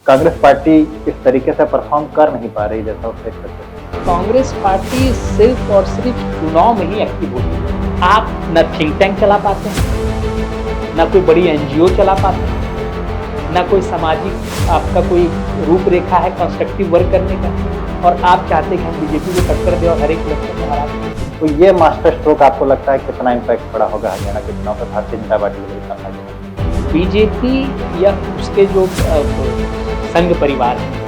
Congress party इस तरीके से परफॉर्म कर नहीं पा रही जैसा उससे एक्सपेक्टेड। कांग्रेस पार्टी सिर्फ और सिर्फ चुनाव में ही एक्टिव होती है। आप न थिंक टैंक चला पाते हैं, न कोई बड़ी एनजीओ चला पाते हैं, न कोई सामाजिक आपका कोई रूपरेखा है कंस्ट्रक्टिव वर्क करने का, और आप चाहते हैं कि हम बीजेपी को टक्कर दें और हर एक इलेक्शन में हरा दें। तो ये मास्टर स्ट्रोक आपको लगता है कितना इम्पैक्ट पड़ा होगा हरियाणा के चुनाव पर भारतीय जनता पार्टी के लिए? बीजेपी या उसके जो संघ परिवार है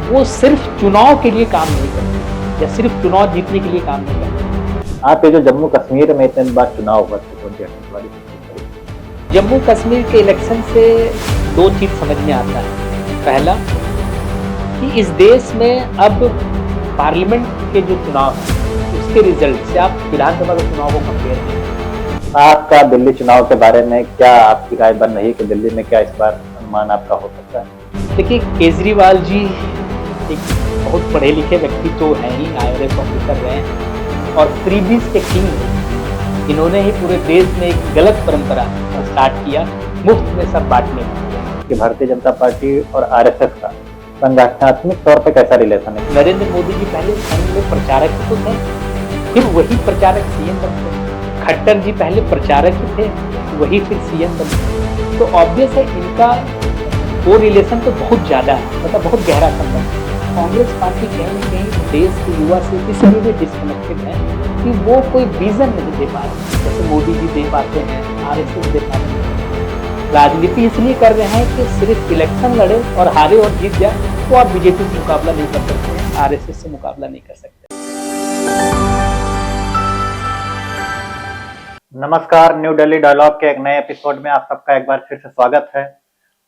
वो सिर्फ चुनाव के लिए काम नहीं करते या सिर्फ चुनाव जीतने के लिए काम नहीं करते। आप ये जो जम्मू कश्मीर में इतने बार चुनाव हुआ था, जम्मू कश्मीर के इलेक्शन से दो चीज समझ में आता है। पहला कि इस देश में अब पार्लियामेंट के जो चुनाव है उसके रिजल्ट से आप विधानसभा के चुनाव को कंपेयर करें। आपका दिल्ली चुनाव के बारे में क्या आपकी राय बन रही है कि दिल्ली में क्या इस बार अनुमान आपका हो सकता है? देखिए, केजरीवाल जी एक बहुत पढ़े लिखे व्यक्ति तो हैं ही, IRS ऑफिसर रहे हैं और फ्रीबीज के किंग हैं। इन्होंने ही पूरे देश में एक गलत परंपरा स्टार्ट किया, मुफ्त में सब बांटने का। कि भारतीय जनता पार्टी और RSS का संगठनात्मक तौर पे कैसा रिलेशन है? नरेंद्र मोदी जी पहले संघ में प्रचारक ही तो थे, फिर वही प्रचारक CM बनते। खट्टर जी पहले प्रचारक ही थे, वही फिर CM बनते। तो ऑब्वियस है इनका वो रिलेशन तो बहुत ज्यादा है, मतलब बहुत गहरा संबंध है। कांग्रेस पार्टी कहीं न कहीं देश के युवा से इसलिए भी डिस्कनेक्टेड है कि वो कोई विजन नहीं दे पा रहे, जैसे मोदी जी दे पाते हैं, RSS दे पाते हैं। राजनीति इसलिए कर रहे हैं कि सिर्फ इलेक्शन लड़े और हारे और जीत जाए तो आप बीजेपी से मुकाबला नहीं कर सकते, RSS से मुकाबला नहीं कर सकते। नमस्कार, न्यू दिल्ली डायलॉग के एक नए एपिसोड में आप सबका एक बार फिर से स्वागत है।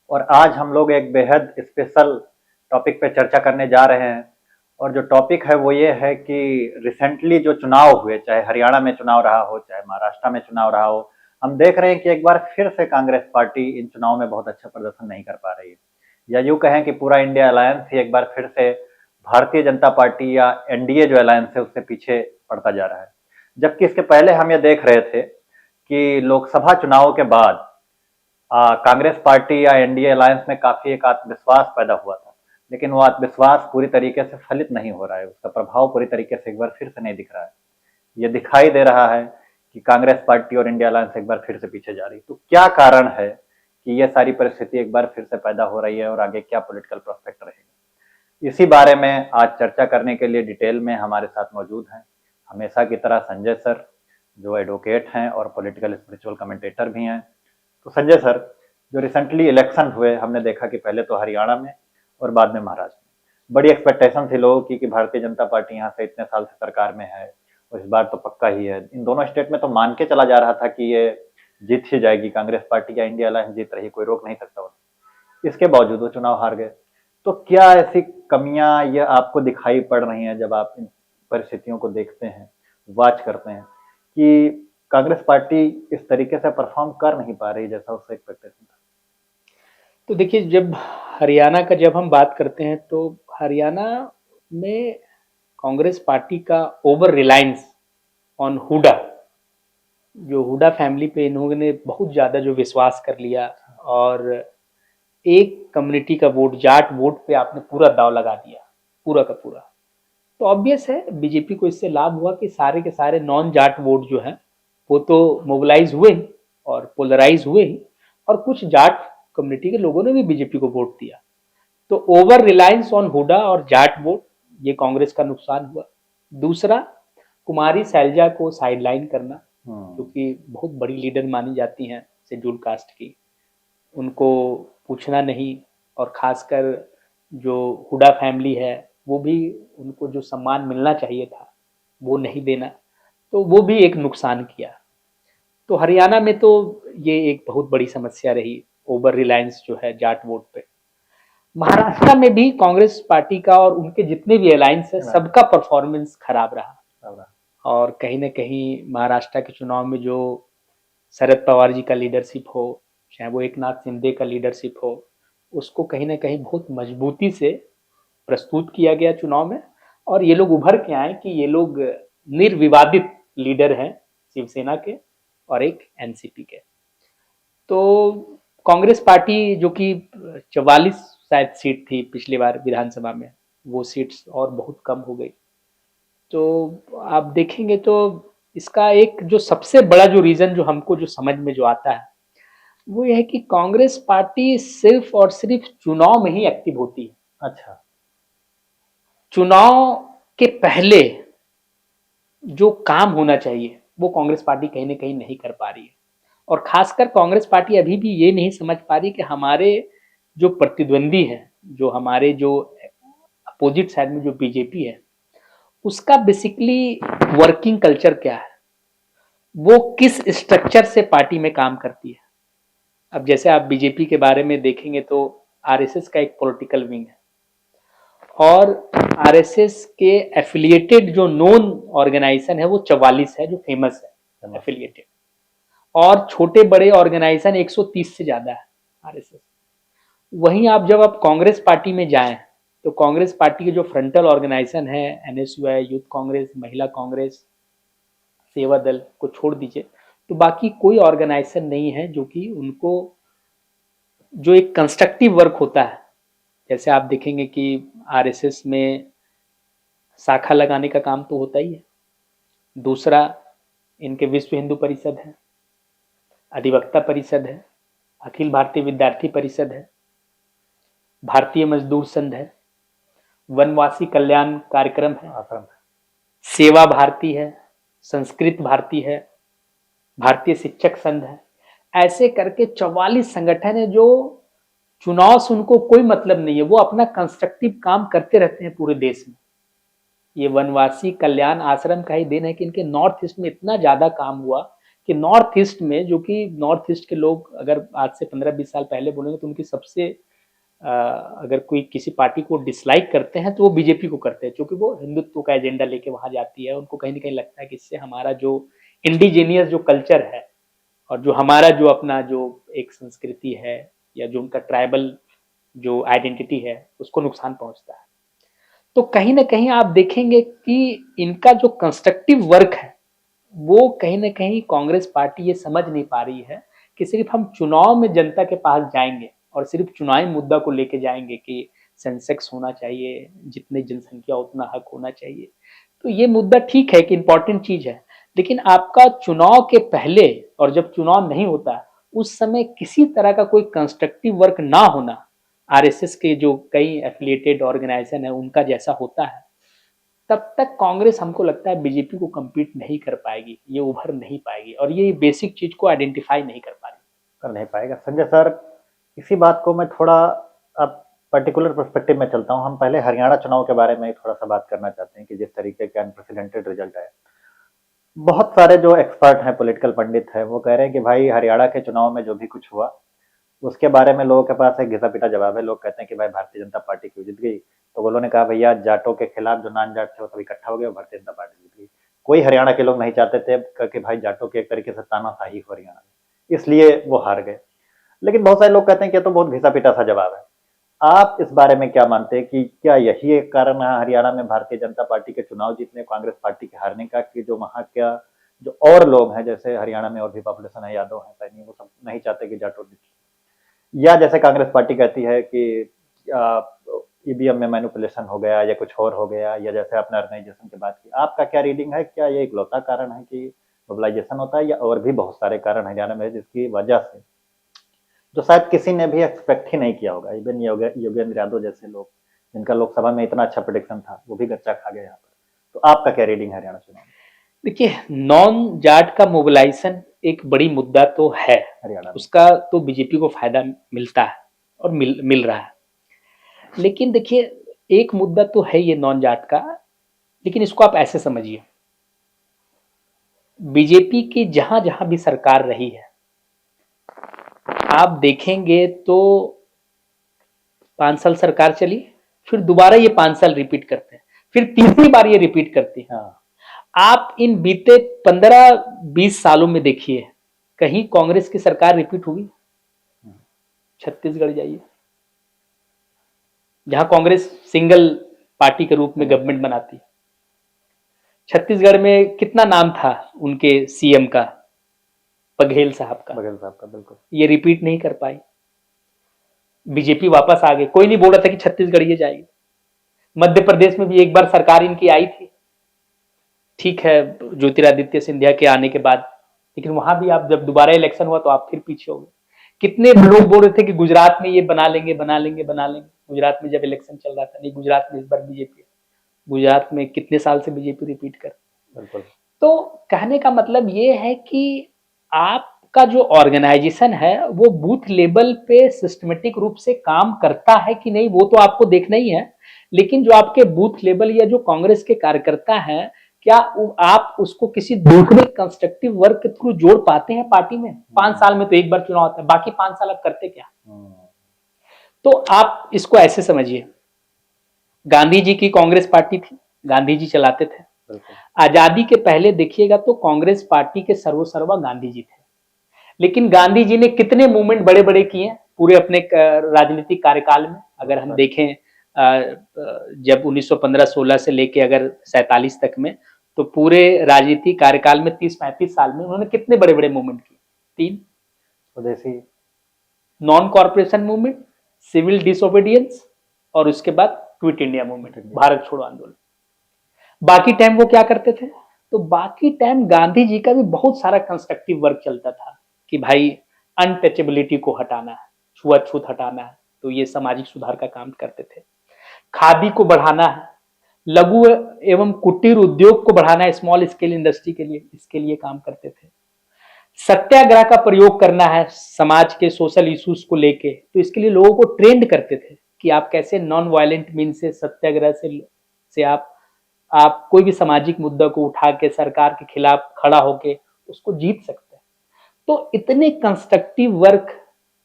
और आज हम लोग एक बेहद स्पेशल टॉपिक पे चर्चा करने जा रहे हैं। और जो टॉपिक है वो ये है कि रिसेंटली जो चुनाव हुए, चाहे हरियाणा में चुनाव रहा हो, चाहे महाराष्ट्र में चुनाव रहा हो, हम देख रहे हैं कि एक बार फिर से कांग्रेस पार्टी इन चुनाव में बहुत अच्छा प्रदर्शन नहीं कर पा रही है, या यूँ कहें कि पूरा इंडिया अलायंस ही एक बार फिर से भारतीय जनता पार्टी या NDA जो अलायंस है उससे पीछे पड़ता जा रहा है। जबकि इसके पहले हम ये देख रहे थे कि लोकसभा चुनाव के बाद कांग्रेस पार्टी या NDA अलायंस में काफी एक आत्मविश्वास पैदा हुआ था, लेकिन वो आत्मविश्वास पूरी तरीके से फलित नहीं हो रहा है, उसका प्रभाव पूरी तरीके से एक बार फिर से नहीं दिख रहा है। ये दिखाई दे रहा है कि कांग्रेस पार्टी और इंडिया अलायंस एक बार फिर से पीछे जा रही। तो क्या कारण है कि ये सारी परिस्थिति एक बार फिर से पैदा हो रही है और आगे क्या पॉलिटिकल प्रोस्पेक्ट रहेगा, इसी बारे में आज चर्चा करने के लिए डिटेल में हमारे साथ मौजूद हैं हमेशा की तरह संजय सर, जो एडवोकेट हैं और पॉलिटिकल स्पिरिचुअल कमेंटेटर भी हैं। तो संजय सर, जो रिसेंटली इलेक्शन हुए, हमने देखा कि पहले तो हरियाणा में और बाद में महाराष्ट्र में बड़ी एक्सपेक्टेशन थी लोगों की कि भारतीय जनता पार्टी यहाँ से इतने साल से सरकार में है और इस बार तो पक्का ही है। इन दोनों स्टेट में तो मान के चला जा रहा था कि ये जीत ही जाएगी, कांग्रेस पार्टी या इंडिया अलायंस जीत रही, कोई रोक नहीं सकता उन्हें। इसके बावजूद वो चुनाव हार गए। तो क्या ऐसी कमियां ये आपको दिखाई पड़ रही हैं जब आप इन परिस्थितियों को देखते हैं, वॉच करते हैं, कि कांग्रेस पार्टी इस तरीके से परफॉर्म कर नहीं पा रही जैसा उससे एक्सपेक्टेशन था? तो देखिए, जब हम बात करते हैं तो हरियाणा में कांग्रेस पार्टी का ओवर रिलायंस ऑन हुडा, जो हुडा फैमिली पे इन्होंने बहुत ज़्यादा जो विश्वास कर लिया और एक कम्युनिटी का वोट, जाट वोट पे आपने पूरा दाव लगा दिया, पूरा का पूरा। तो ऑब्वियस है बीजेपी को इससे लाभ हुआ कि सारे के सारे नॉन जाट वोट जो हैं वो तो मोबिलाइज हुए ही और पोलराइज हुए ही, और कुछ जाट कम्युनिटी के लोगों ने भी बीजेपी को वोट दिया। तो ओवर रिलायंस ऑन हुडा और जाट वोट, ये कांग्रेस का नुकसान हुआ। दूसरा, कुमारी सैलजा को साइडलाइन करना, क्योंकि बहुत बड़ी लीडर मानी जाती हैं शेड्यूल कास्ट की, उनको पूछना नहीं, और खासकर जो हुडा फैमिली है वो भी, उनको जो सम्मान मिलना चाहिए था वो नहीं देना, तो वो भी एक नुकसान किया। तो हरियाणा में तो ये एक बहुत बड़ी समस्या रही, ओवर रिलायंस जो है जाट वोट पे। महाराष्ट्र में भी कांग्रेस पार्टी का और उनके जितने भी अलायंस है सबका परफॉर्मेंस खराब रहा, और कहीं ना कहीं महाराष्ट्र के चुनाव में जो शरद पवार जी का लीडरशिप हो, चाहे वो एकनाथ शिंदे का लीडरशिप हो, उसको कहीं ना कहीं बहुत मजबूती से प्रस्तुत किया गया चुनाव में, और ये लोग उभर के आए कि ये लोग निर्विवादित लीडर हैं शिवसेना के और एक NCP के। तो कांग्रेस पार्टी जो कि 44 शायद सीट थी पिछली बार विधानसभा में, वो सीट्स और बहुत कम हो गई। तो आप देखेंगे तो इसका एक जो सबसे बड़ा जो रीजन जो हमको जो समझ में जो आता है वो ये है कि कांग्रेस पार्टी सिर्फ और सिर्फ चुनाव में ही एक्टिव होती है। अच्छा। चुनाव के पहले जो काम होना चाहिए वो कांग्रेस पार्टी कहीं ना कहीं नहीं कर पा रही है, और खासकर कांग्रेस पार्टी अभी भी ये नहीं समझ पा रही कि हमारे जो प्रतिद्वंदी है, जो हमारे जो अपोजिट साइड में जो बीजेपी है, उसका बेसिकली वर्किंग कल्चर क्या है, वो किस स्ट्रक्चर से पार्टी में काम करती है। अब जैसे आप बीजेपी के बारे में देखेंगे तो आरएसएस का एक पॉलिटिकल विंग है, और आरएसएस के एफिलिएटेड जो नॉन ऑर्गेनाइजेशन है वो 44 है जो फेमस है एफिलिएटेड, और छोटे बड़े ऑर्गेनाइजेशन 130 से ज्यादा है आरएसएस। वहीं आप जब आप कांग्रेस पार्टी में जाएं तो कांग्रेस पार्टी के जो फ्रंटल ऑर्गेनाइजेशन है, एनएसयूआई, यूथ कांग्रेस, महिला कांग्रेस, सेवा दल को छोड़ दीजिए तो बाकी कोई ऑर्गेनाइजेशन नहीं है जो कि उनको जो एक कंस्ट्रक्टिव वर्क होता है। जैसे आप देखेंगे कि आरएसएस में शाखा लगाने का काम तो होता ही है, दूसरा इनके विश्व हिंदू परिषद है, अधिवक्ता परिषद है, अखिल भारतीय विद्यार्थी परिषद है, भारतीय मजदूर संघ है, वनवासी कल्याण कार्यक्रम है, सेवा भारती है, संस्कृत भारती है, भारतीय शिक्षक संघ है। ऐसे करके 44 संगठन है जो चुनाव से उनको कोई मतलब नहीं है, वो अपना कंस्ट्रक्टिव काम करते रहते हैं पूरे देश में। ये वनवासी कल्याण आश्रम का ही देन है कि इनके नॉर्थ ईस्ट में इतना ज्यादा काम हुआ कि नॉर्थ ईस्ट में, जो कि नॉर्थ ईस्ट के लोग अगर आज से 15-20 साल पहले बोलेंगे तो उनकी सबसे अगर कोई किसी पार्टी को डिसलाइक करते हैं तो वो बीजेपी को करते हैं, क्योंकि वो हिंदुत्व का एजेंडा लेके वहां जाती है। उनको कहीं ना कहीं लगता है कि इससे हमारा जो इंडिजीनियस जो कल्चर है और जो हमारा जो अपना जो एक संस्कृति है या जो उनका ट्राइबल जो आइडेंटिटी है उसको नुकसान पहुंचता है। तो कहीं ना कहीं आप देखेंगे कि इनका जो कंस्ट्रक्टिव वर्क है वो कहीं ना कहीं कांग्रेस पार्टी ये समझ नहीं पा रही है कि सिर्फ हम चुनाव में जनता के पास जाएंगे और सिर्फ चुनावी मुद्दा को लेके जाएंगे कि सेंसेक्स होना चाहिए, जितनी जनसंख्या उतना हक होना चाहिए। तो ये मुद्दा ठीक है कि इंपॉर्टेंट चीज है, लेकिन आपका चुनाव के पहले और जब चुनाव नहीं होता उस समय किसी तरह का कोई कंस्ट्रक्टिव वर्क ना होना, आरएसएस के जो कई एफिलिएटेड ऑर्गेनाइजेशन है उनका जैसा होता है, तब तक कांग्रेस हमको लगता है बीजेपी को कम्पीट नहीं कर पाएगी, ये उभर नहीं पाएगी, और ये बेसिक चीज को आइडेंटिफाई नहीं कर पा रही। कर नहीं पाएगा। संजय सर, इसी बात को मैं थोड़ा अब पर्टिकुलर पर्सपेक्टिव में चलता हूं। हम पहले हरियाणा चुनाव के बारे में थोड़ा सा बात करना चाहते हैं कि जिस तरीके के अनप्रेसिडेंटेड रिजल्ट है, बहुत सारे जो एक्सपर्ट हैं, पॉलिटिकल पंडित हैं, वो कह रहे हैं कि भाई हरियाणा के चुनाव में जो भी कुछ हुआ उसके बारे में लोगों के पास एक घिसा पिटा जवाब है। लोग कहते हैं कि भाई भारतीय जनता पार्टी क्यों जीत गई, तो वो लोगों ने कहा भैया जाटों के खिलाफ जो नॉन जाट थे वो सब इकट्ठा हो गए और भारतीय जनता पार्टी जीत गई। कोई हरियाणा के लोग नहीं चाहते थे कि भाई जाटों की एक तरीके से तानाशाही हो हरियाणा में, इसलिए वो हार गए। लेकिन बहुत सारे लोग कहते हैं कि तो बहुत घिसा पिटा सा जवाब है। आप इस बारे में क्या मानते हैं कि क्या यही एक कारण है हरियाणा में भारतीय जनता पार्टी के चुनाव जीतने, कांग्रेस पार्टी के हारने का, कि जो वहां का जो और लोग हैं, जैसे हरियाणा में और भी पॉपुलेशन है, यादव है, सैनी, वो सब नहीं चाहते कि जाटो जीते, या जैसे कांग्रेस पार्टी कहती है कि ईवीएम में मैनिपुलेशन हो गया या कुछ और हो गया, या जैसे आपने ऑर्गेनाइजेशन की बात की, आपका क्या रीडिंग है? क्या ये इकलौता कारण है कि मोबिलाइजेशन होता है, या और भी बहुत सारे कारण हरियाणा में जिसकी वजह से, जो शायद किसी ने भी एक्सपेक्ट ही नहीं किया होगा, इवन योगेंद्र यादव जैसे लोग जिनका लोकसभा में इतना अच्छा प्रोडिक्शन था, वो भी गच्चा खा गए यहाँ पर। तो आपका क्या रीडिंग है हरियाणा चुनाव में? देखिए, नॉन जाट का मोबिलाइजेशन एक बड़ी मुद्दा तो है हरियाणा, उसका तो बीजेपी को फायदा मिलता है और मिल रहा है। लेकिन देखिए, एक मुद्दा तो है ये नॉन जाट का, लेकिन इसको आप ऐसे समझिए, बीजेपी की जहां जहां भी सरकार रही है, आप देखेंगे तो 5 साल सरकार चली, फिर दोबारा ये 5 साल रिपीट करते हैं, फिर तीसरी बार ये रिपीट करते हैं। आप इन बीते 15-20 सालों में देखिए, कहीं कांग्रेस की सरकार रिपीट हुई? छत्तीसगढ़ जाइए, जहां कांग्रेस सिंगल पार्टी के रूप में गवर्नमेंट बनाती, छत्तीसगढ़ में कितना नाम था उनके सीएम का, बघेल साहब का, बिल्कुल ये रिपीट नहीं कर पाई। बीजेपी वापस आ गई, कोई नहीं बोल रहा था कि छत्तीसगढ़ ये जाएगी। मध्य प्रदेश में भी एक बार सरकार इनकी आई थी, ठीक है, ज्योतिरादित्य सिंधिया के आने के बाद, लेकिन वहां भी आप जब दोबारा इलेक्शन हुआ तो आप फिर पीछे हो गए। कितने लोग बोल रहे थे कि गुजरात में ये बना लेंगे बना लेंगे बना लेंगे, गुजरात में जब इलेक्शन चल रहा था, नहीं गुजरात में इस बार बीजेपी, गुजरात में कितने साल से बीजेपी रिपीट कर। बिल्कुल। तो कहने का मतलब ये है कि आपका जो ऑर्गेनाइजेशन है वो बूथ लेवल पे सिस्टमेटिक रूप से काम करता है कि नहीं, वो तो आपको देखना ही है, लेकिन जो आपके बूथ लेवल या जो कांग्रेस के कार्यकर्ता हैं, क्या आप उसको किसी दूसरे कंस्ट्रक्टिव वर्क के थ्रू जोड़ पाते हैं पार्टी में? 5 साल में तो एक बार चुनाव होता है, बाकी 5 साल आप करते क्या? तो आप इसको ऐसे समझिए, गांधी जी की कांग्रेस पार्टी थी, गांधी जी चलाते थे। आजादी के पहले देखिएगा तो कांग्रेस पार्टी के सर्वसर्वा गांधी जी थे, लेकिन गांधी जी ने कितने मूवमेंट बड़े बड़े किए पूरे अपने राजनीतिक कार्यकाल में? अगर हम देखें जब 1915-16 से लेके अगर 47 तक में, तो पूरे राजनीतिक कार्यकाल में 30-35 साल में उन्होंने कितने बड़े बड़े मूवमेंट किए? 3। Swadeshi, non corporation movement, civil disobedience, और उसके बाद क्विट इंडिया मूवमेंट, भारत छोड़ो आंदोलन। बाकी टाइम वो क्या करते थे? तो बाकी टाइम गांधी जी का भी बहुत सारा कंस्ट्रक्टिव वर्क चलता था कि भाई अनटचेबिलिटी को हटाना है, छुआछूत हटाना है, तो ये सामाजिक सुधार का काम करते थे। खादी को बढ़ाना है, लघु एवं कुटीर उद्योग को बढ़ाना है, स्मॉल स्केल इंडस्ट्री के लिए, इसके लिए काम करते थे। सत्याग्रह का प्रयोग करना है समाज के सोशल इश्यूज को लेके, तो इसके लिए लोगों को ट्रेंड करते थे कि आप कैसे नॉन वायलेंट मीन से, सत्याग्रह से आप कोई भी सामाजिक मुद्दा को उठा के सरकार के खिलाफ खड़ा होके उसको जीत सकते हैं। तो इतने कंस्ट्रक्टिव वर्क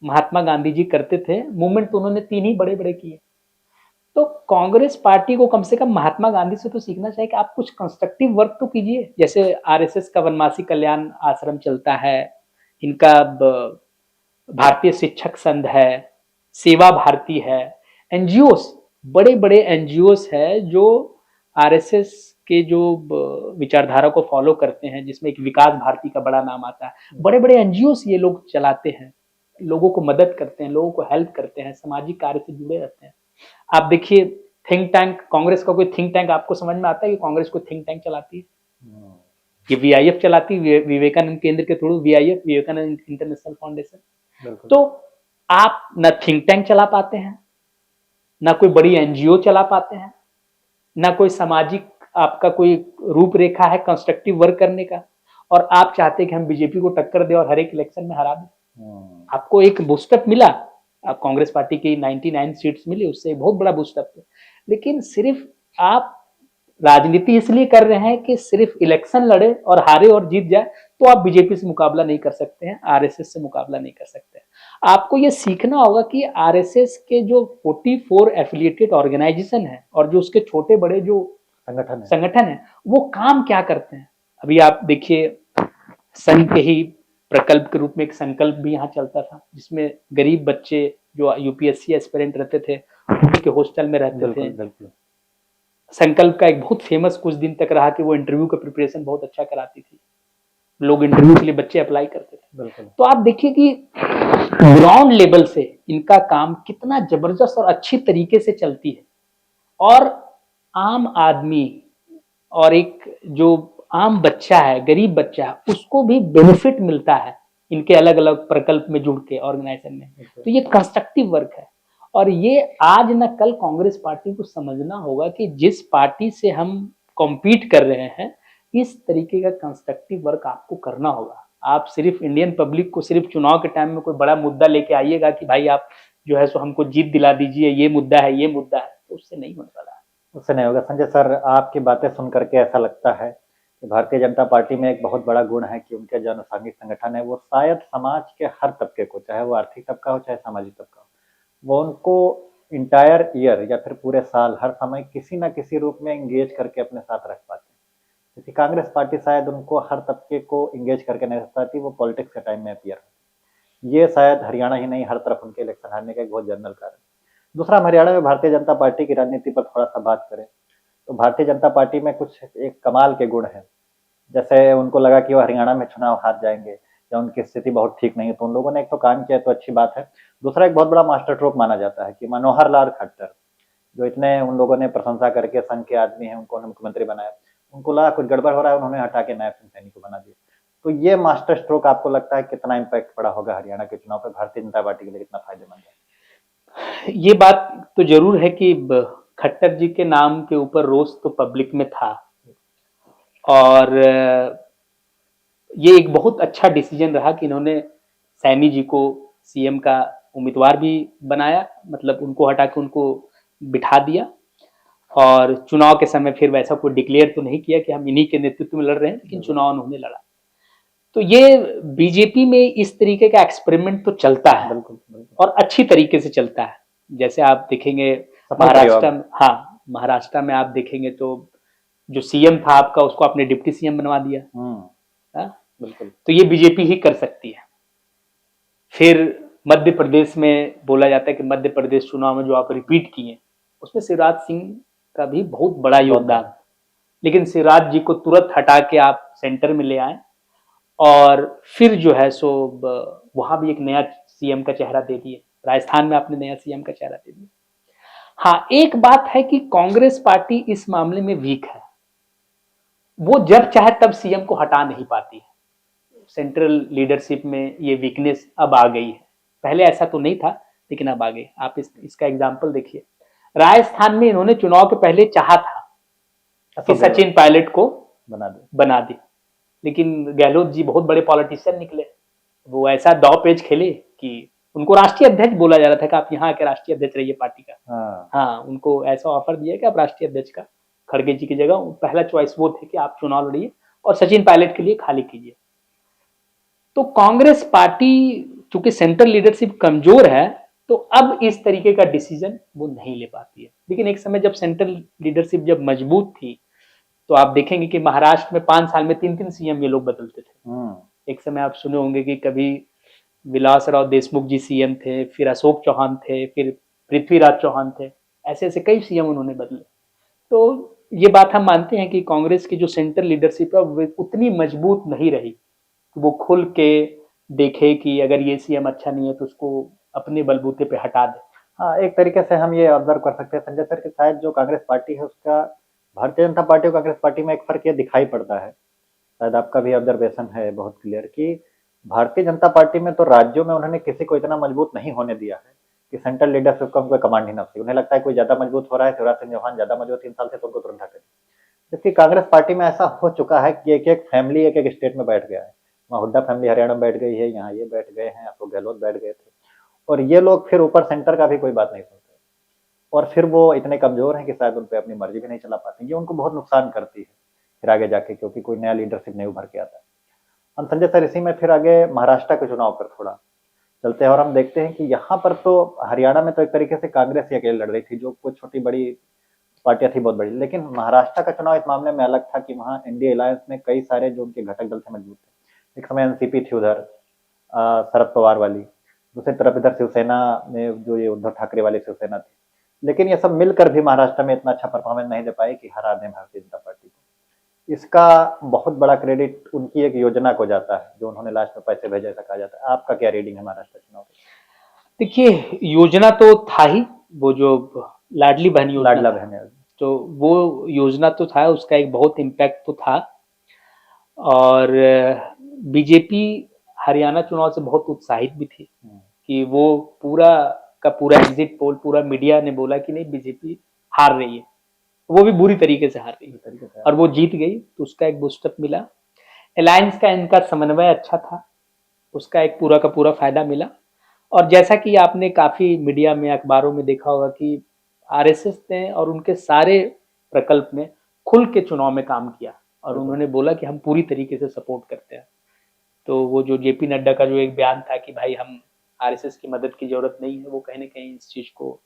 महात्मा गांधी जी करते थे। मूवमेंट तो उन्होंने 3 ही बड़े बड़े किए। तो कांग्रेस पार्टी को कम से कम महात्मा गांधी से तो सीखना चाहिए कि आप कुछ कंस्ट्रक्टिव वर्क तो कीजिए। जैसे आरएसएस का वनवासी कल्याण आश्रम चलता है, इनका भारतीय शिक्षक संघ है, सेवा भारती है, एनजीओस, बड़े बड़े एनजीओस है जो आरएसएस के जो विचारधारा को फॉलो करते हैं, जिसमें एक विकास भारती का बड़ा नाम आता है। बड़े बड़े एनजीओस ये लोग चलाते हैं, लोगों को मदद करते हैं, लोगों को हेल्प करते हैं, सामाजिक कार्य से जुड़े रहते हैं। आप देखिए थिंक टैंक, कांग्रेस का कोई थिंक टैंक आपको समझ में आता है कि कांग्रेस कोई थिंक टैंक चलाती है? ये वीआईएफ चलाती है, विवेकानंद केंद्र के थ्रू, वीआईएफ, विवेकानंद इंटरनेशनल फाउंडेशन। तो आप न थिंक टैंक चला पाते हैं, ना कोई बड़ी एनजीओ चला पाते हैं, ना कोई सामाजिक आपका कोई रूपरेखा है कंस्ट्रक्टिव वर्क करने का, और आप चाहते कि हम बीजेपी को टक्कर दे और हर एक इलेक्शन में हरा दें। आपको एक बूस्टअप मिला, आप कांग्रेस पार्टी की 99 सीट्स मिली, उससे बहुत बड़ा बूस्टअप है, लेकिन सिर्फ आप राजनीति इसलिए कर रहे हैं कि सिर्फ इलेक्शन लड़े और हारे और जीत जाए, तो आप बीजेपी से मुकाबला नहीं कर सकते हैं, आरएसएस से मुकाबला नहीं कर सकते हैं। आपको ये सीखना होगा कि आरएसएस के जो 44 एफिलिएटेड ऑर्गेनाइजेशन है और जो उसके छोटे बड़े जो संगठन है वो काम क्या करते हैं। अभी आप देखिए संघ के ही प्रकल्प के रूप में एक संकल्प भी यहाँ चलता था, जिसमें गरीब बच्चे जो यूपीएससी एस्पिरेंट रहते थे उनके हॉस्टल में रहते थे। संकल्प का एक बहुत फेमस कुछ दिन तक रहा कि वो इंटरव्यू का प्रिपरेशन बहुत अच्छा कराती थी, लोग इंटरव्यू के लिए बच्चे अप्लाई करते थे। तो आप देखिए कि ग्राउंड लेवल से इनका काम कितना जबरदस्त और अच्छी तरीके से चलती है, और आम आदमी और एक जो आम बच्चा है, गरीब बच्चा है, उसको भी बेनिफिट मिलता है इनके अलग अलग प्रकल्प में जुड़ के ऑर्गेनाइजेशन में। तो ये कंस्ट्रक्टिव वर्क है, और ये आज न कल कांग्रेस पार्टी को समझना होगा कि जिस पार्टी से हम कॉम्पीट कर रहे हैं, इस तरीके का कंस्ट्रक्टिव वर्क आपको करना होगा। आप सिर्फ इंडियन पब्लिक को सिर्फ चुनाव के टाइम में कोई बड़ा मुद्दा लेके आइएगा कि भाई आप जो है सो हमको जीत दिला दीजिए, ये मुद्दा है, ये मुद्दा है, तो उससे नहीं होने वाला है। उससे नहीं होगा। संजय सर, आपकी बातें सुन करके ऐसा लगता है कि भारतीय जनता पार्टी में एक बहुत बड़ा गुण है कि उनके जो अनुसांगिक संगठन है वो शायद समाज के हर तबके को, चाहे वो आर्थिक तबका हो चाहे सामाजिक तबका हो, वो उनको इंटायर ईयर या फिर पूरे साल हर समय किसी ना किसी रूप में एंगेज करके अपने साथ रख पाते हैं। क्योंकि कांग्रेस पार्टी शायद उनको हर तबके को एंगेज करके नहीं रख पाती, वो पॉलिटिक्स के टाइम में अपीयर होती। ये शायद हरियाणा ही नहीं, हर तरफ उनके इलेक्शन हारने का एक बहुत जनरल कारण। दूसरा, हम हरियाणा में भारतीय जनता पार्टी की राजनीति पर थोड़ा सा बात करें तो भारतीय जनता पार्टी में कुछ एक कमाल के गुण हैं। जैसे उनको लगा कि वो हरियाणा में चुनाव हार जाएंगे, या उनकी स्थिति बहुत ठीक नहीं है, तो उन लोगों ने एक तो काम किया तो अच्छी बात है। दूसरा एक बहुत बड़ा मास्टर स्ट्रोक माना जाता है कि मनोहर लाल खट्टर, जो इतने उन लोगों ने प्रशंसा करके संघ के आदमी हैं, उनको मुख्यमंत्री बनाया, उनको लगा कुछ गड़बड़ हो रहा है, उन्होंने हटा के नायब सिंह सैनी को बना दिया। तो ये मास्टर स्ट्रोक आपको लगता है कितना इम्पैक्ट पड़ा होगा हरियाणा के चुनाव पे, भारतीय जनता पार्टी के लिए कितना फायदेमंद है? ये बात तो जरूर है कि खट्टर जी के नाम के ऊपर रोष तो पब्लिक में था, और ये एक बहुत अच्छा डिसीजन रहा कि इन्होंने सैनी जी को सीएम का उम्मीदवार भी बनाया, मतलब उनको हटा के उनको बिठा दिया, और चुनाव के समय फिर वैसा कोई डिक्लेयर तो नहीं किया कि हम इन्हीं के नेतृत्व में लड़ रहे हैं, लेकिन चुनाव उन्होंने लड़ा। तो ये बीजेपी में इस तरीके का एक्सपेरिमेंट तो चलता है, बिल्कुल, बिल्कुल। और अच्छी तरीके से चलता है। जैसे आप देखेंगे सफल महाराष्ट्र प्रयोग। में, हाँ महाराष्ट्र में आप देखेंगे तो जो सीएम था आपका, उसको आपने डिप्टी सीएम बनवा दिया। हाँ? बिल्कुल। तो ये बीजेपी ही कर सकती है। फिर मध्य प्रदेश में बोला जाता है कि मध्य प्रदेश चुनाव में जो आप रिपीट किए, उसमें शिवराज सिंह का भी बहुत बड़ा योगदान, लेकिन शिवराज जी को तुरंत हटा के आप सेंटर में ले आए, और फिर जो है सो वहां भी एक नया सीएम का चेहरा दे दिए। राजस्थान में आपने नया सीएम का चेहरा दे दिया। हाँ, एक बात है कि कांग्रेस पार्टी इस मामले में वीक है, वो जब चाहे तब सीएम को हटा नहीं पाती है। सेंट्रल लीडरशिप में ये वीकनेस अब आ गई है, पहले ऐसा तो नहीं था, लेकिन अब आ गई। आप इसका एग्जाम्पल देखिए, राजस्थान में इन्होंने चुनाव के पहले चाहा था कि सचिन पायलट को बना दे, लेकिन गहलोत जी बहुत बड़े पॉलिटिशियन निकले, वो ऐसा दाव पेच खेले कि उनको राष्ट्रीय अध्यक्ष बोला जा रहा था कि आप यहाँ के राष्ट्रीय अध्यक्ष रहिए पार्टी का। हाँ, उनको ऐसा ऑफर दिया कि आप राष्ट्रीय अध्यक्ष का, खड़गे जी की जगह पहला चॉइस वो थे कि आप चुनाव लड़िए और सचिन पायलट के लिए खाली कीजिए। तो कांग्रेस पार्टी चूंकि सेंट्रल लीडरशिप कमजोर है, तो अब इस तरीके का डिसीजन वो नहीं ले पाती है। लेकिन एक समय जब सेंट्रल लीडरशिप जब मजबूत थी, तो आप देखेंगे कि महाराष्ट्र में 5 साल में 3-3 सीएम ये लोग बदलते थे। एक समय आप सुने होंगे कि कभी विलासराव देशमुख जी सीएम थे, फिर अशोक चौहान थे, फिर पृथ्वीराज चौहान थे, ऐसे ऐसे कई सीएम उन्होंने बदले। तो ये बात हम मानते हैं कि कांग्रेस की जो सेंट्रल लीडरशिप है वो उतनी मजबूत नहीं रही कि वो खुल के देखे कि अगर ये सीएम अच्छा नहीं है तो उसको अपने बलबूते पे हटा दे। हाँ, एक तरीके से हम ये ऑब्जर्व कर सकते हैं संजय सर कि शायद जो कांग्रेस पार्टी है उसका भारतीय जनता पार्टी और कांग्रेस पार्टी में एक फर्क ये दिखाई पड़ता है, शायद आपका भी ऑब्जर्वेशन है बहुत क्लियर, कि भारतीय जनता पार्टी में तो राज्यों में उन्होंने किसी को इतना मजबूत नहीं होने दिया है कि सेंट्रल लीडरशिप का उनको कमांड ही ना हो। उन्हें लगता है कोई ज्यादा मजबूत हो रहा है, शिवराज सिंह चौहान ज्यादा मजबूत 3 साल से, तो उनको तुरंत हटा दें। जबकि कांग्रेस पार्टी में ऐसा हो चुका है कि एक एक फैमिली एक एक स्टेट में बैठ गया है। वहाँ हुड्डा फैमिली हरियाणा में बैठ गई है, यहाँ ये बैठ गए हैं, अशोक गहलोत बैठ गए थे, और ये लोग फिर ऊपर सेंटर का भी कोई बात नहीं सुनते, और फिर वो इतने कमजोर हैं कि शायद उन पर अपनी मर्जी भी नहीं चला पाते। ये उनको बहुत नुकसान करती है फिर आगे जाके, क्योंकि कोई नया लीडरशिप नहीं उभर के आता है। हम संजय सर इसी में फिर आगे महाराष्ट्र के चुनाव पर थोड़ा चलते हैं, और हम देखते हैं कि यहाँ पर तो हरियाणा में तो एक तरीके से कांग्रेस ही अकेले लड़ रही थी, जो कुछ छोटी बड़ी पार्टियां थी बहुत बड़ी, लेकिन महाराष्ट्र का चुनाव इस मामले में अलग था कि वहाँ इंडिया अलायंस में कई सारे जो उनके घटक दल थे मजबूत थे। एक समय एनसीपी थी उधर शरद पवार वाली, दूसरी तरफ इधर शिवसेना में जो ये उद्धव ठाकरे वाली शिवसेना थी, लेकिन ये सब मिलकर भी महाराष्ट्र में इतना अच्छा परफॉर्मेंस नहीं दे पाए कि हरा दें भारतीय जनता पार्टी को। इसका बहुत बड़ा क्रेडिट उनकी एक योजना को जाता है, जो उन्होंने लास्ट में पैसे भेजे, ऐसा कहा जाता है। आपका क्या रीडिंग है महाराष्ट्र चुनाव की? देखिए, योजना तो था ही, वो जो लाडली बहन योजना, लाडला बहन योजना, तो वो योजना तो था, उसका एक बहुत इम्पैक्ट तो था। और बीजेपी हरियाणा चुनाव से बहुत उत्साहित भी थी कि वो पूरा का पूरा एग्जिट पोल, पूरा मीडिया ने बोला कि नहीं बीजेपी हार रही है, वो भी बुरी तरीके से हार रही है, और वो जीत गई, तो उसका एक बूस्टअप मिला। अलायंस का इनका समन्वय अच्छा था, उसका एक पूरा का पूरा फायदा मिला। और जैसा कि आपने काफी मीडिया में, अखबारों में देखा होगा कि आरएसएस ने और उनके सारे प्रकल्प ने खुल के चुनाव में काम किया, और उन्होंने बोला कि हम पूरी तरीके से सपोर्ट करते हैं। तो वो जो जेपी नड्डा का जो एक बयान था कि भाई हम आरएसएस की मदद की जरूरत नहीं है, वो कहीं ना कहीं इस चीज को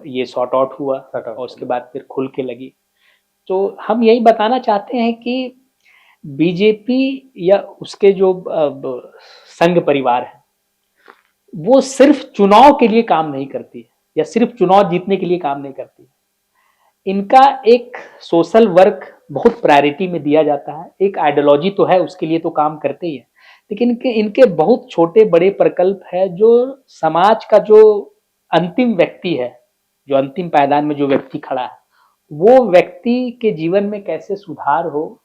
ये सॉर्ट आउट हुआ, और उसके बाद फिर खुल के लगी। तो हम यही बताना चाहते हैं कि बीजेपी या उसके जो संघ परिवार है, वो सिर्फ चुनाव के लिए काम नहीं करती है, या सिर्फ चुनाव जीतने के लिए काम नहीं करती है। इनका एक सोशल वर्क बहुत प्रायोरिटी में दिया जाता है, एक आइडियोलॉजी तो है, उसके लिए तो काम करते ही है, लेकिन इनके इनके बहुत छोटे बड़े प्रकल्प है जो समाज का जो अंतिम व्यक्ति है, जो अंतिम पायदान में जो व्यक्ति खड़ा है, वो व्यक्ति के जीवन में कैसे सुधार हो।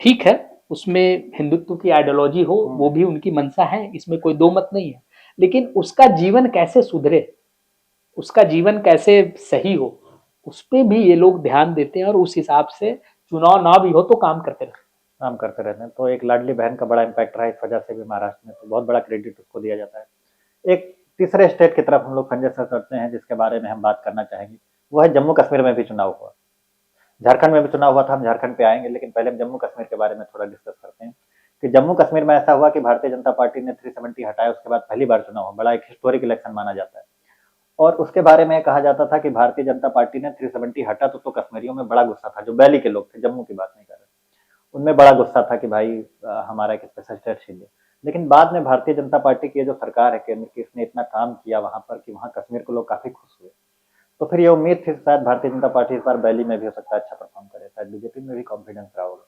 ठीक है, उसमें हिंदुत्व की आइडियोलॉजी हो, वो भी उनकी मंशा है, इसमें कोई दो मत नहीं है, लेकिन उसका जीवन कैसे सुधरे, उसका जीवन कैसे सही हो, उस पे भी ये लोग ध्यान देते हैं और उस हिसाब से चुनाव ना भी हो तो काम करते हैं। तो एक लाडली बहन का बड़ा इम्पैक्ट रहा, इस वजह से भी महाराष्ट्र में तो बहुत बड़ा क्रेडिट उसको दिया जाता है। एक तीसरे स्टेट की तरफ हम लोग संजय सर करते हैं, जिसके बारे में हम बात करना चाहेंगे, वो है जम्मू कश्मीर में भी चुनाव हुआ, झारखंड में भी चुनाव हुआ था, हम झारखंड पे आएंगे, लेकिन पहले हम जम्मू कश्मीर के बारे में थोड़ा डिस्कस करते हैं कि जम्मू कश्मीर में ऐसा हुआ कि भारतीय जनता पार्टी ने 370 हटाया, उसके बाद पहली बार चुनाव हुआ, बड़ा एक हिस्टोरिक इलेक्शन माना जाता है। और उसके बारे में कहा जाता था कि भारतीय जनता पार्टी ने 370 हटा तो कश्मीरियों में बड़ा गुस्सा था, जो बैली के लोग थे, जम्मू की बात नहीं कर रहे, उनमें बड़ा गुस्सा था कि भाई हमारा एक स्पेशल स्टेट छीन लिया। लेकिन बाद में भारतीय जनता पार्टी की जो सरकार है केंद्र की, इसने इतना काम किया वहां पर कि वहां कश्मीर को लोग काफी खुश हुए। तो फिर ये उम्मीद थी शायद भारतीय जनता पार्टी इस बार बैली में भी हो सकता है अच्छा परफॉर्म करे, शायद बीजेपी में भी कॉन्फिडेंस रहा होगा,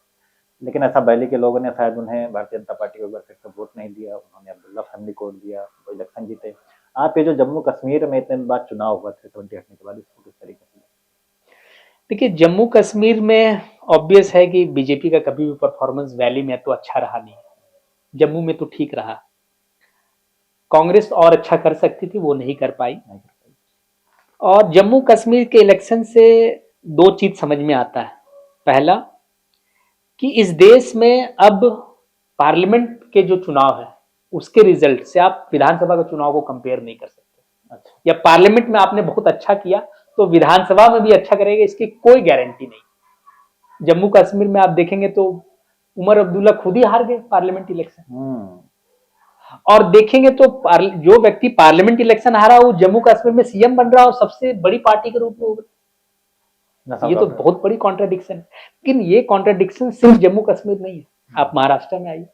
लेकिन ऐसा बैली के लोगों ने शायद उन्हें भारतीय जनता पार्टी को एक बार फिर से वोट नहीं दिया, उन्होंने अब्दुल्ला फैमिली कोड दिया, वो इलेक्शन जीते। आप ये जो जम्मू कश्मीर में इतने बाद चुनाव हुआ 370 हटने के बाद, इसको किस तरीके से? देखिए, जम्मू कश्मीर में ऑब्वियस है कि बीजेपी का कभी भी परफॉर्मेंस वैली में तो अच्छा रहा नहीं, जम्मू में तो ठीक रहा। कांग्रेस और अच्छा कर सकती थी, वो नहीं कर पाई। और जम्मू कश्मीर के इलेक्शन से दो चीज समझ में आता है। पहला कि इस देश में अब पार्लियामेंट के जो चुनाव है उसके रिजल्ट से आप विधानसभा के चुनाव को कंपेयर नहीं कर सकते। अच्छा। या पार्लियामेंट में आपने बहुत अच्छा किया तो विधानसभा में भी अच्छा करेगा, इसकी कोई गारंटी नहीं। जम्मू कश्मीर में आप देखेंगे तो उमर अब्दुल्ला खुद ही हार गए पार्लियामेंट इलेक्शन। और देखेंगे तो जो व्यक्ति पार्लियामेंट इलेक्शन हारा वो जम्मू कश्मीर में सीएम बन रहा और सबसे बड़ी पार्टी के रूप में हो गया। ये तो बहुत बड़ी कॉन्ट्राडिक्शन है। लेकिन ये कॉन्ट्राडिक्शन सिर्फ जम्मू कश्मीर नहीं है, आप महाराष्ट्र में आइए,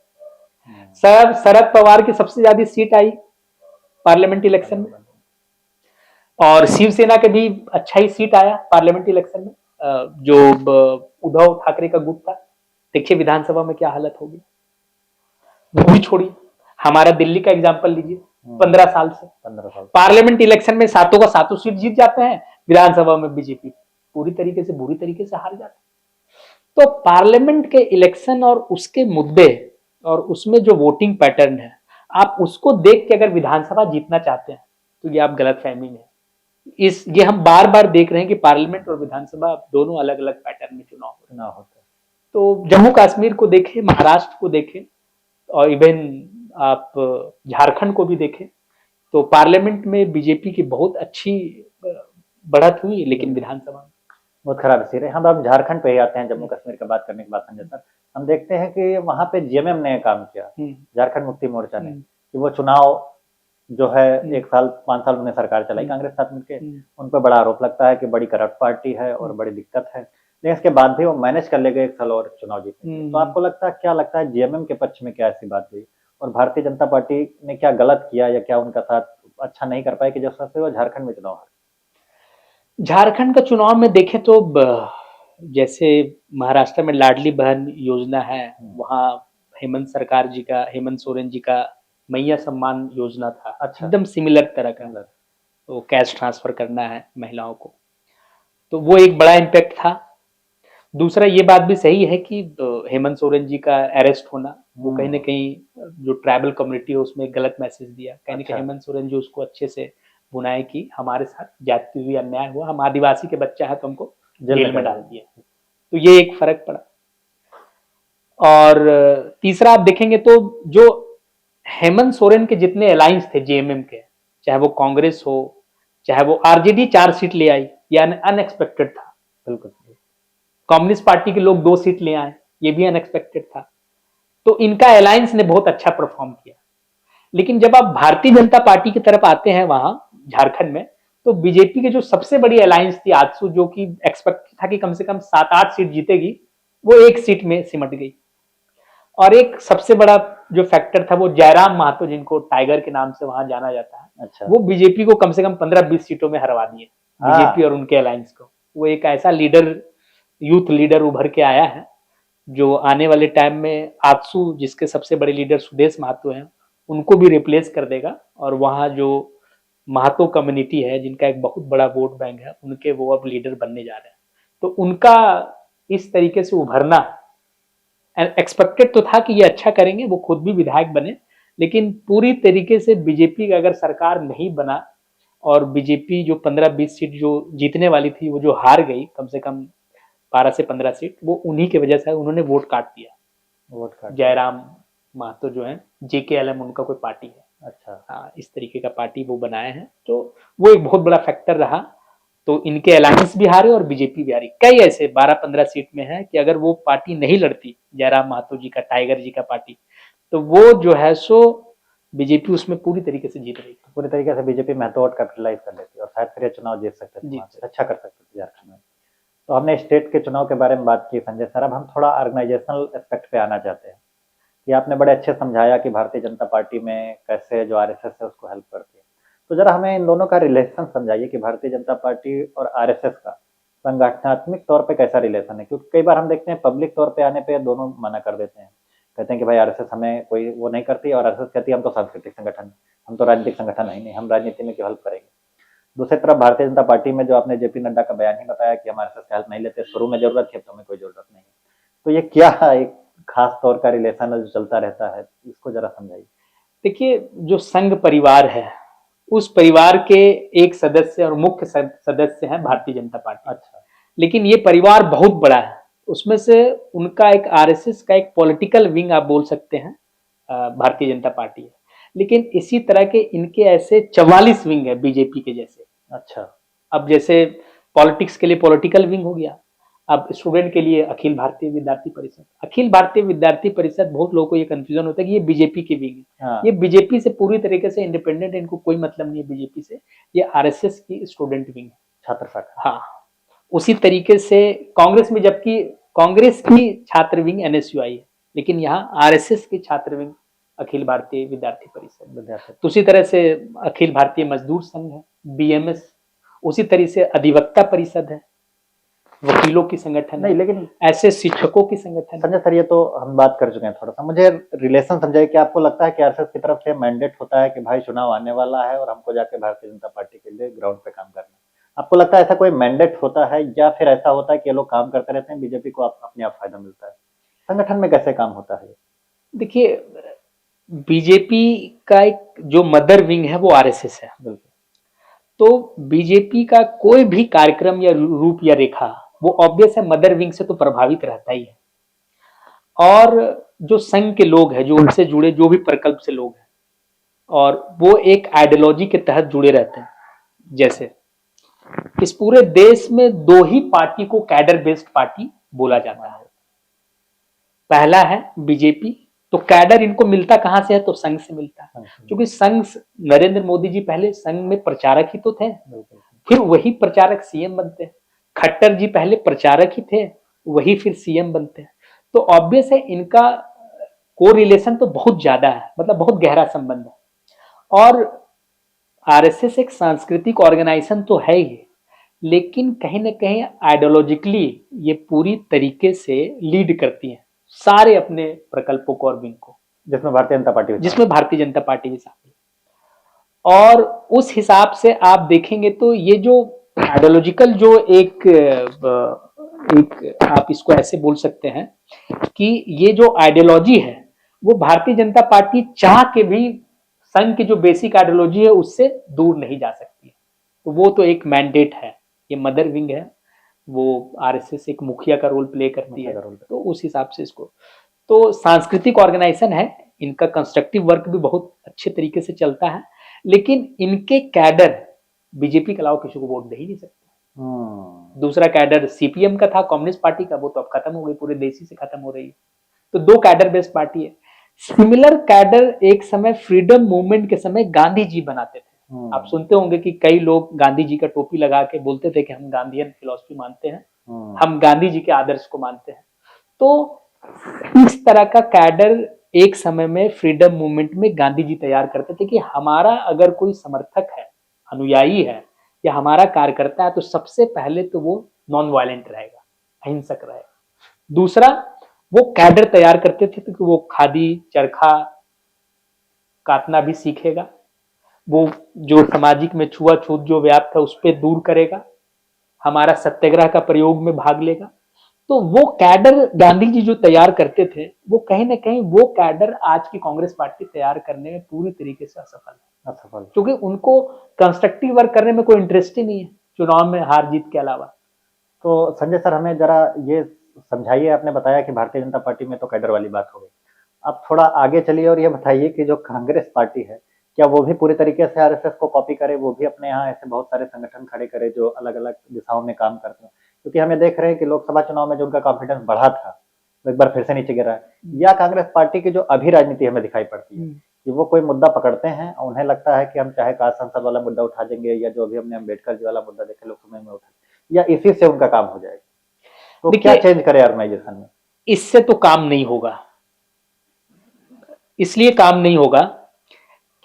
शरद पवार की सबसे ज्यादा सीट आई पार्लियामेंट इलेक्शन में, और शिवसेना के भी अच्छा ही सीट आया पार्लियामेंट इलेक्शन में, जो उद्धव ठाकरे का गुट था। देखिए विधानसभा में क्या हालत होगी। वो भी छोड़िए, हमारा दिल्ली का एग्जांपल लीजिए, 15 साल से पार्लियामेंट इलेक्शन में सातों का सातों सीट जीत जाते हैं, विधानसभा में बीजेपी बुरी तरीके से हार जाती है। तो पार्लियामेंट के इलेक्शन और उसके मुद्दे और उसमें जो वोटिंग पैटर्न है, आप उसको देख के अगर विधानसभा जीतना चाहते हैं तो ये आप गलतफहमी में। ये हम बार बार देख रहे हैं कि पार्लियामेंट और विधानसभा दोनों अलग अलग पैटर्न में चुनाव होते हैं। तो जम्मू कश्मीर को देखें, महाराष्ट्र को देखें, और इवन आप झारखंड को भी देखें, तो पार्लियामेंट में बीजेपी की बहुत अच्छी बढ़त हुई, लेकिन विधानसभा में बहुत खराब स्थिति है। हम झारखंड पे ही आते हैं, जम्मू कश्मीर की बात करने के बाद संजय सर, हम देखते हैं कि वहां पे जेएमएम ने काम किया, झारखंड मुक्ति मोर्चा ने, कि वो चुनाव जो है 1 साल 5 साल उन्हें सरकार चलाई कांग्रेस साथ मिलकर, उन पर बड़ा आरोप लगता है कि बड़ी करप्ट पार्टी है और बड़ी दिक्कत है, लेकिन इसके बाद भी वो मैनेज कर ले गए 1 साल और चुनाव जीते। तो आपको लगता है, क्या लगता है जेएमएम के पक्ष में क्या ऐसी बात हुई, और भारतीय जनता पार्टी ने क्या गलत किया या क्या उनका साथ अच्छा नहीं कर पाए कि जैसा से वो झारखंड में चुनाव हारे? झारखंड का चुनाव में देखें तो जैसे महाराष्ट्र में लाडली बहन योजना है, वहाँ हेमंत सोरेन जी का मैया सम्मान योजना था। अच्छा। एकदम सिमिलर तरह का, तो कैश ट्रांसफर करना है महिलाओं को, तो वो एक बड़ा इम्पैक्ट था। दूसरा ये बात भी सही है कि हेमंत सोरेन जी का अरेस्ट होना, वो कहीं ना कहीं जो ट्राइबल कम्युनिटी है उसमें गलत मैसेज दिया। कहीं ना कहीं हेमंत सोरेन जी उसको अच्छे से बुनाए कि हमारे साथ जाति हुई, अन्याय हुआ, हम आदिवासी के बच्चा है तो हमको जेल में डाल दिया, तो ये एक फर्क पड़ा। और तीसरा आप देखेंगे तो जो हेमंत सोरेन के जितने अलायंस थे जेएमएम के, चाहे वो कांग्रेस हो चाहे वो आरजेडी 4 सीट ले आई, ये अनएक्सपेक्टेड था। बिल्कुल। कम्युनिस्ट पार्टी के लोग 2 सीट ले आए, ये भी अनएक्सपेक्टेड था। तो इनका अलायंस ने बहुत अच्छा परफॉर्म किया। लेकिन जब आप भारतीय जनता पार्टी की तरफ आते हैं वहां झारखंड में, तो बीजेपी के जो सबसे बड़ी अलायंस थी आजसू, जो कि एक्सपेक्ट था कि कम से कम 7-8 सीट जीतेगी, वो 1 सीट में सिमट गई। और एक सबसे बड़ा जो फैक्टर था वो जयराम महतो, जिनको टाइगर के नाम से वहां जाना जाता है। अच्छा। वो बीजेपी को कम से कम 15-20 सीटों में हरवा दिए, बीजेपी और उनके अलायंस को। वो एक ऐसा लीडर, यूथ लीडर उभर के आया है जो आने वाले टाइम में आजसू जिसके सबसे बड़े लीडर सुदेश महतो हैं उनको भी रिप्लेस कर देगा, और वहाँ जो महतो कम्युनिटी है जिनका एक बहुत बड़ा वोट बैंक है उनके वो अब लीडर बनने जा रहे हैं। तो उनका इस तरीके से उभरना एक्सपेक्टेड तो था कि ये अच्छा करेंगे, वो खुद भी विधायक बने, लेकिन पूरी तरीके से बीजेपी का अगर सरकार नहीं बना और बीजेपी जो 15-20 सीट जो जीतने वाली थी वो जो हार गई, कम से कम 12 से 15 सीट, वो उन्हीं की वजह से उन्होंने वोट काट दिया। वोट काट जयराम महतो जो है, JKLM उनका कोई पार्टी है, अच्छा। हाँ इस तरीके का पार्टी वो बनाए हैं, तो वो एक बहुत बड़ा फैक्टर रहा। तो इनके अलायंस भी हारे और बीजेपी भी हारी। कई ऐसे 12-15 सीट में है कि अगर वो पार्टी नहीं लड़ती, जयराम महतो जी का, टाइगर जी का पार्टी, तो वो जो है सो बीजेपी उसमें पूरी तरीके से जीत रही थी। पूरी तरीके से बीजेपी महत्व कैपिटलाइज कर लेती और शायद फिर ये चुनाव जीत सकते थे, अच्छा कर सकते थे झारखंड में। तो हमने स्टेट के चुनाव के बारे में बात की संजय सर, अब हम थोड़ा ऑर्गेनाइजेशनल एस्पेक्ट पे आना चाहते हैं कि आपने बड़े अच्छे समझाया कि भारतीय जनता पार्टी में कैसे जो आरएसएस है उसको हेल्प करती है। तो जरा हमें इन दोनों का रिलेशन समझाइए कि भारतीय जनता पार्टी और आरएसएस का संगठनात्मक तौर पे कैसा रिलेशन है, क्योंकि कई बार हम देखते हैं पब्लिक तौर पे आने पे दोनों मना कर देते हैं, कहते हैं कि भाई आरएसएस हमें कोई वो नहीं करती, और आरएसएस कहती है हम तो सांस्कृतिक संगठन, हम तो राजनीतिक संगठन है नहीं, हम राजनीति में क्यों हेल्प करेंगे। दूसरी तरफ भारतीय जनता पार्टी में जो आपने जेपी नड्डा का बयान ही बताया कि हम आरएसएस का हेल्प नहीं लेते, शुरू में जरूरत थी, अब तो हमें कोई जरूरत नहीं है। तो ये क्या एक खास तौर का रिलेशन है जो चलता रहता है, इसको जरा समझाइए। देखिए, जो संघ परिवार है उस परिवार के एक सदस्य और मुख्य सदस्य है भारतीय जनता पार्टी। अच्छा। लेकिन ये परिवार बहुत बड़ा है, उसमें से उनका एक आरएसएस का एक पॉलिटिकल विंग आप बोल सकते हैं भारतीय जनता पार्टी है, लेकिन इसी तरह के इनके ऐसे 44 विंग है बीजेपी के जैसे। अच्छा। अब जैसे पॉलिटिक्स के लिए पॉलिटिकल विंग हो गया, अब स्टूडेंट के लिए अखिल भारतीय विद्यार्थी परिषद। अखिल भारतीय विद्यार्थी परिषद, बहुत लोगों को ये कंफ्यूजन होता है कि ये बीजेपी की विंग है। हाँ। ये बीजेपी से पूरी तरीके से इंडिपेंडेंट है, इनको कोई मतलब नहीं है बीजेपी से। ये आरएसएस की स्टूडेंट विंग है, छात्र शाखा। हाँ, उसी तरीके से कांग्रेस में, जबकि कांग्रेस की छात्र विंग एनएसयूआई है, लेकिन यहाँ आरएसएस की छात्र विंग अखिल भारतीय विद्यार्थी परिषद। तो उसी तरह से अखिल भारतीय मजदूर संघ है, बीएमएस, उसी तरह से अधिवक्ता परिषद है, वकीलों की संगठन नहीं, लेकिन ऐसे शिक्षकों की संगठन। संजय सर, ये तो हम बात कर चुके हैं, थोड़ा सा मुझे रिलेशन समझाइए कि आपको लगता है कि आरएसएस की तरफ से मैंडेट होता है कि भाई चुनाव आने वाला है और हमको जाके भारतीय जनता पार्टी के लिए ग्राउंड पे काम करना है, आपको लगता है ऐसा कोई मैंडेट होता है, या फिर ऐसा होता है कि ये लोग काम करते रहते हैं, बीजेपी को अपने आप फायदा मिलता है? संगठन में कैसे काम होता है? देखिए, बीजेपी का एक जो मदर विंग है वो आरएसएस है, तो बीजेपी का कोई भी कार्यक्रम या रूप या रेखा वो ऑब्वियस है मदर विंग से तो प्रभावित रहता ही है। और जो संघ के लोग हैं, जो उनसे जुड़े जो भी प्रकल्प से लोग हैं, और वो एक आइडियोलॉजी के तहत जुड़े रहते हैं। जैसे इस पूरे देश में दो ही पार्टी को कैडर बेस्ड पार्टी बोला जाता है, पहला है बीजेपी, तो कैडर इनको मिलता कहां से है, तो संघ से मिलता है, क्योंकि संघ, नरेंद्र मोदी जी पहले संघ में प्रचारक ही तो थे, फिर वही प्रचारक सीएम बनते हैं। खट्टर जी पहले प्रचारक ही थे, वही फिर सीएम बनते हैं। तो ऑब्वियस है इनका को रिलेशन तो बहुत ज्यादा है, मतलब बहुत गहरा संबंध है। और आरएसएस एक सांस्कृतिक ऑर्गेनाइजेशन तो है ही, लेकिन कहीं ना कहीं आइडियोलॉजिकली ये पूरी तरीके से लीड करती है सारे अपने प्रकल्पों को और विंग को, जिसमें भारतीय जनता पार्टी भी शामिल है। और उस हिसाब से आप देखेंगे तो ये जो आइडियोलॉजिकल जो एक आप इसको ऐसे बोल सकते हैं कि ये जो आइडियोलॉजी है वो भारतीय जनता पार्टी चाह के भी संघ की जो बेसिक आइडियोलॉजी है उससे दूर नहीं जा सकती है। तो वो तो एक मैंडेट है, ये मदर विंग है, वो आरएसएस एक मुखिया का रोल प्ले करती है, तो उस हिसाब से इसको, तो सांस्कृतिक ऑर्गेनाइजेशन है, इनका कंस्ट्रक्टिव वर्क भी बहुत अच्छे तरीके से चलता है, लेकिन इनके कैडर बीजेपी के अलावा किसी को वोट दे ही नहीं सकते। दूसरा कैडर सीपीएम का था, कम्युनिस्ट पार्टी का, वो तो अब खत्म हो गई, पूरे देश ही से खत्म हो रही है। तो दो कैडर बेस्ड पार्टी है। सिमिलर कैडर एक समय फ्रीडम मूवमेंट के समय गांधी जी बनाते थे। आप सुनते होंगे कि कई लोग गांधी जी का टोपी लगा के बोलते थे कि हम गांधीयन फिलॉसफी मानते हैं, हम गांधी जी के आदर्श को मानते हैं। तो इस तरह का कैडर एक समय में फ्रीडम मूवमेंट में गांधी जी तैयार करते थे कि हमारा अगर कोई समर्थक है, अनुयायी है या हमारा कार्यकर्ता है, तो सबसे पहले तो वो नॉन वायलेंट रहेगा, अहिंसक रहेगा। दूसरा, वो कैडर तैयार करते थे कि वो खादी चरखा काटना भी सीखेगा, वो जो सामाजिक में छुआछूत जो व्याप्त है उस पर दूर करेगा, हमारा सत्याग्रह का प्रयोग में भाग लेगा। तो वो कैडर गांधी जी जो तैयार करते थे, वो कहीं ना कहीं वो कैडर आज की कांग्रेस पार्टी तैयार करने में पूरी तरीके से असफल है, असफल, क्योंकि उनको कंस्ट्रक्टिव वर्क करने में कोई इंटरेस्ट ही नहीं है चुनाव में हार जीत के अलावा। तो संजय सर हमें जरा ये समझाइए, आपने बताया कि भारतीय जनता पार्टी में तो कैडर वाली बात हो गई, आप थोड़ा आगे चलिए और ये बताइए कि जो कांग्रेस पार्टी है, क्या वो भी पूरी तरीके से आरएसएस को कॉपी करे, वो भी अपने यहाँ ऐसे बहुत सारे संगठन खड़े करे जो अलग अलग दिशाओं में काम करते हैं? क्योंकि हमें देख रहे हैं कि लोकसभा चुनाव में जो उनका कॉन्फिडेंस बढ़ा था वो एक बार फिर से नीचे गिरा है। या कांग्रेस पार्टी की जो अभी राजनीति हमें दिखाई पड़ती है कि वो कोई मुद्दा पकड़ते हैं और उन्हें लगता है कि हम चाहे कास्ट संसद वाला मुद्दा उठा देंगे या जो अभी हमने अम्बेडकर जी वाला मुद्दा देखे लोकसभा में उठा, या इसी से उनका काम हो जाएगा, तो क्या चेंज करे ऑर्गेनाइजेशन में? इससे तो काम नहीं होगा, इसलिए काम नहीं होगा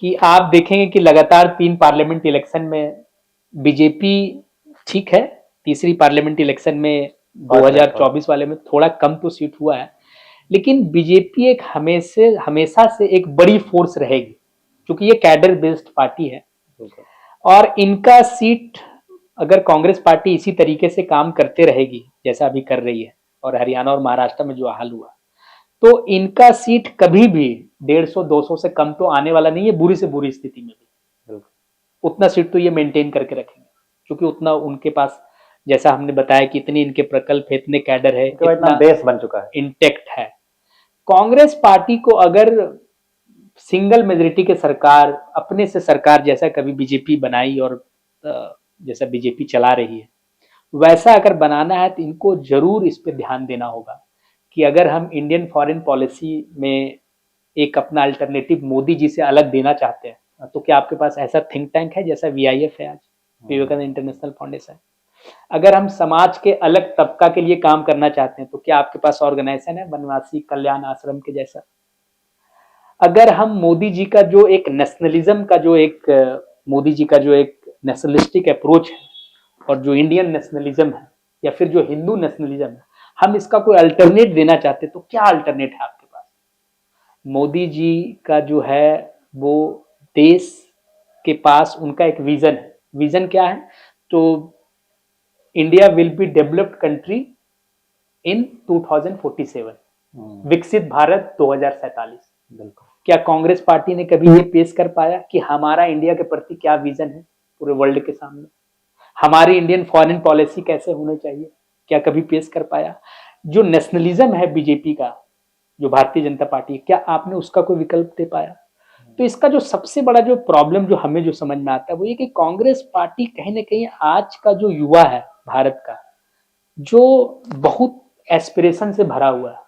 कि आप देखेंगे कि लगातार 3 पार्लियामेंट इलेक्शन में बीजेपी ठीक है, तीसरी पार्लियामेंट इलेक्शन में 2024 वाले में थोड़ा कम तो सीट हुआ है, लेकिन बीजेपी एक हमेशा से एक बड़ी फोर्स रहेगी, क्योंकि ये कैडर बेस्ड पार्टी है और इनका सीट अगर कांग्रेस पार्टी इसी तरीके से काम करते रहेगी जैसा अभी कर रही है और हरियाणा और महाराष्ट्र में जो हाल हुआ, तो इनका सीट कभी भी 150-200 से कम तो आने वाला नहीं है, बुरी से बुरी स्थिति में भी उतना सीट तो ये मेंटेन करके रखेंगे, क्योंकि उतना उनके पास, जैसा हमने बताया कि इतनी इनके प्रकल्प है, इतने कैडर है, इतना बेस बन चुका है, इंटेक्ट है। कांग्रेस पार्टी को अगर सिंगल मेजोरिटी के सरकार अपने से सरकार जैसा कभी बीजेपी बनाई और जैसा बीजेपी चला रही है वैसा अगर बनाना है तो इनको जरूर इस पे ध्यान देना होगा कि अगर हम इंडियन फॉरेन पॉलिसी में एक अपना अल्टरनेटिव मोदी जी से अलग देना चाहते हैं, तो क्या आपके पास ऐसा थिंक टैंक है जैसा वीआईएफ है आज, विवेकानंद इंटरनेशनल फाउंडेशन? अगर हम समाज के अलग तबका के लिए काम करना चाहते हैं तो क्या आपके पास ऑर्गेनाइजेशन है वनवासी कल्याण आश्रम के जैसा? अगर हम मोदी जी का जो एक नेशनलिज्म का जो एक मोदी जी का जो एक नेशनलिस्टिक अप्रोच है और जो इंडियन नेशनलिज्म है या फिर जो हिंदू नेशनलिज्म है, हम इसका कोई अल्टरनेट देना चाहते तो क्या अल्टरनेट है आपके पास? मोदी जी का जो है वो देश के पास उनका एक विजन है। विजन क्या है? तो India will be developed country in 2047, विकसित भारत 2047। बिल्कुल। क्या कांग्रेस पार्टी ने कभी ये पेश कर पाया कि हमारा इंडिया के प्रति क्या विजन है पूरे वर्ल्ड के सामने? हमारी इंडियन फॉरेन पॉलिसी कैसे होनी चाहिए, क्या कभी पेश कर पाया? जो नेशनलिज्म है बीजेपी का, जो भारतीय जनता पार्टी, क्या आपने उसका कोई विकल्प दे पाया? तो इसका जो सबसे बड़ा जो प्रॉब्लम जो हमें जो समझ में आता है वो ये कि कांग्रेस पार्टी कहीं ना कहीं आज का जो युवा है भारत का, जो बहुत एस्पिरेशन से भरा हुआ है,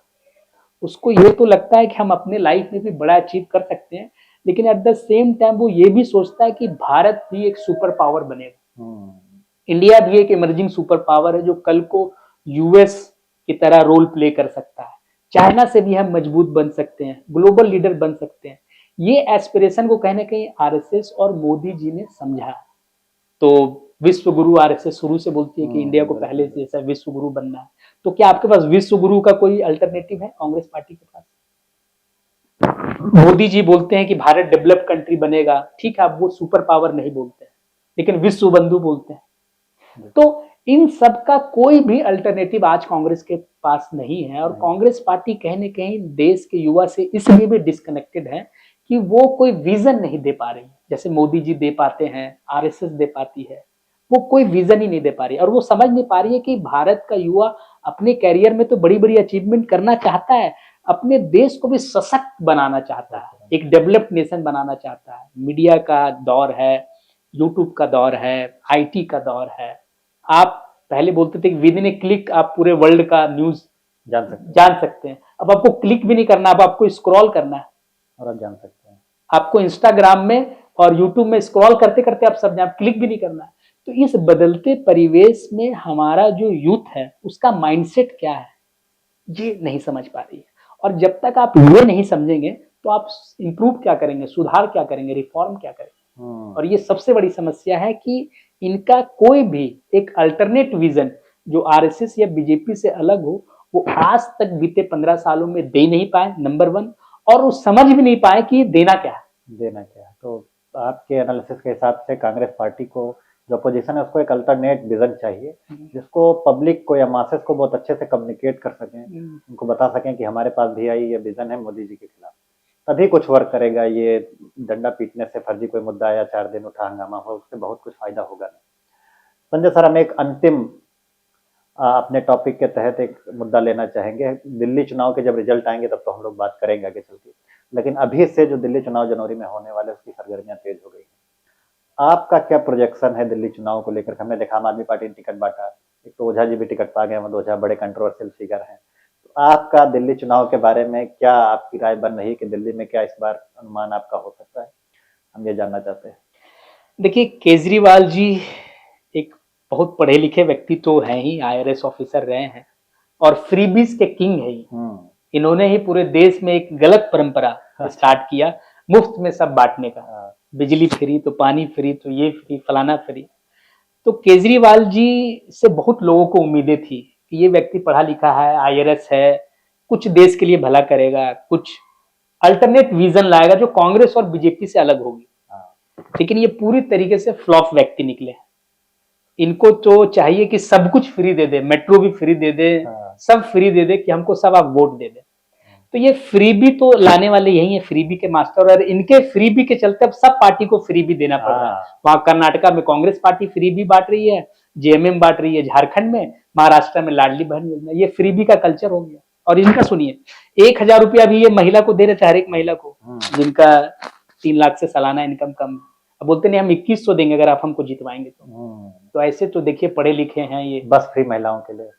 उसको ये तो लगता है कि हम अपने लाइफ में भी बड़ा अचीव कर सकते हैं, लेकिन एट द सेम टाइम वो ये भी सोचता है कि भारत भी एक सुपर पावर बनेगा, इंडिया भी एक इमर्जिंग सुपर पावर है जो कल को यूएस की तरह रोल प्ले कर सकता है, चाइना से भी हम मजबूत बन सकते हैं, ग्लोबल लीडर बन सकते हैं। ये एस्पिरेशन को कहीं ना कहीं आरएसएस और मोदी जी ने समझा। तो विश्व गुरु आरएसएस शुरू से बोलती है कि इंडिया को पहले से जैसा विश्व गुरु बनना है, तो क्या आपके पास विश्व गुरु का कोई अल्टरनेटिव है कांग्रेस पार्टी के पास? मोदी जी बोलते हैं कि भारत डेवलप कंट्री बनेगा, ठीक है, आप वो सुपर पावर नहीं बोलते हैं, लेकिन विश्व बंधु बोलते हैं। तो इन सब का कोई भी अल्टरनेटिव आज कांग्रेस के पास नहीं है और कांग्रेस पार्टी कहीं ना कहीं देश के युवा से इसलिए भी डिस्कनेक्टेड है कि वो कोई विजन नहीं दे पा रही, जैसे मोदी जी दे पाते हैं, आरएसएस दे पाती है, वो कोई विजन ही नहीं दे पा रही और वो समझ नहीं पा रही है कि भारत का युवा अपने कैरियर में तो बड़ी बड़ी अचीवमेंट करना चाहता है, अपने देश को भी सशक्त बनाना चाहता है, एक डेवलप्ड नेशन बनाना चाहता है। मीडिया का दौर है, यूट्यूब का दौर है, आईटी का दौर है। आप पहले बोलते थे कि विद इन ए क्लिक आप पूरे वर्ल्ड का न्यूज जान सकते हैं, अब आपको क्लिक भी नहीं करना, अब आपको स्क्रॉल करना है और आप जान सकते हैं। आपको इंस्टाग्राम में और यूट्यूब में स्क्रॉल करते करते आप सब जान, क्लिक भी नहीं करना है। तो इस बदलते परिवेश में हमारा जो यूथ है उसका माइंडसेट क्या है ये नहीं समझ पा रही है, और जब तक आप ये नहीं समझेंगे तो आप इंप्रूव क्या करेंगे, सुधार क्या करेंगे, रिफॉर्म क्या करेंगे? और ये सबसे बड़ी समस्या है कि इनका कोई भी एक अल्टरनेट विजन जो आरएसएस या बीजेपी से अलग हो वो आज तक बीते 15 सालों में दे नहीं पाए, नंबर वन, और वो समझ भी नहीं पाए कि देना क्या है। देना क्या है। तो आपके एनालिसिस के हिसाब से कांग्रेस पार्टी को, जो अपोजिशन है, उसको एक अल्टरनेट विजन चाहिए जिसको पब्लिक को या मासेस को बहुत अच्छे से कम्युनिकेट कर सकें, उनको बता सकें कि हमारे पास भी आई ये विजन है मोदी जी के खिलाफ, तभी कुछ वर्क करेगा। ये डंडा पीटने से, फर्जी कोई मुद्दा आया 4 दिन उठा हंगामा हो, उससे बहुत कुछ फायदा होगा नहीं। संजय सर, हम एक अंतिम अपने टॉपिक के तहत एक मुद्दा लेना चाहेंगे। दिल्ली चुनाव के जब रिजल्ट आएंगे तब तो हम लोग बात करेंगे आगे चल के, लेकिन अभी से जो दिल्ली चुनाव जनवरी में होने वाले उसकी सरगर्मियां तेज हो गई हैं। आपका क्या प्रोजेक्शन है दिल्ली चुनाव को लेकर? हमने देखा आम आदमी पार्टी ने टिकट बांटा, एक तो ओझा जी भी टिकट पा गए, ओझा बड़े कंट्रोवर्शियल फिगर हैं। तो आपका दिल्ली चुनाव के बारे में क्या आपकी राय बन रही है कि दिल्ली में क्या इस बार अनुमान आपका हो सकता है? हम ये जानना चाहते हैं। देखिए, केजरीवाल जी एक बहुत पढ़े लिखे व्यक्ति तो हैं ही, IRS ऑफिसर रहे हैं और फ्रीबीज के किंग है ही। इन्होंने ही पूरे देश में एक गलत परंपरा स्टार्ट किया, मुफ्त में सब बांटने का, बिजली फ्री तो पानी फ्री तो ये फ्री फलाना फ्री। तो केजरीवाल जी से बहुत लोगों को उम्मीदें थी कि ये व्यक्ति पढ़ा लिखा है, IRS है, कुछ देश के लिए भला करेगा, कुछ अल्टरनेट विजन लाएगा जो कांग्रेस और बीजेपी से अलग होगी। लेकिन ये पूरी तरीके से फ्लॉप व्यक्ति निकले। इनको तो चाहिए कि सब कुछ फ्री दे दे, मेट्रो भी फ्री दे दे, सब फ्री दे दे, कि हमको सब आप वोट दे दे। तो ये फ्रीबी तो लाने वाले यही है, फ्रीबी के मास्टर, और इनके फ्रीबी के चलते अब सब पार्टी को फ्रीबी देना पड़ रहा है। वहां कर्नाटका में कांग्रेस पार्टी फ्रीबी बांट रही है, JMM बांट रही है झारखंड में, महाराष्ट्र में लाडली बहन योजना, ये फ्रीबी का कल्चर हो गया। और इनका सुनिए, 1,000 रुपया भी ये महिला को दे रहे थे, हर एक महिला को, जिनका 3 लाख से सालाना इनकम कम। अब बोलते नहीं हम 2100 देंगे अगर आप हमको जितवाएंगे तो ऐसे तो देखिए पढ़े लिखे हैं ये, बस फ्री महिलाओं के लिए।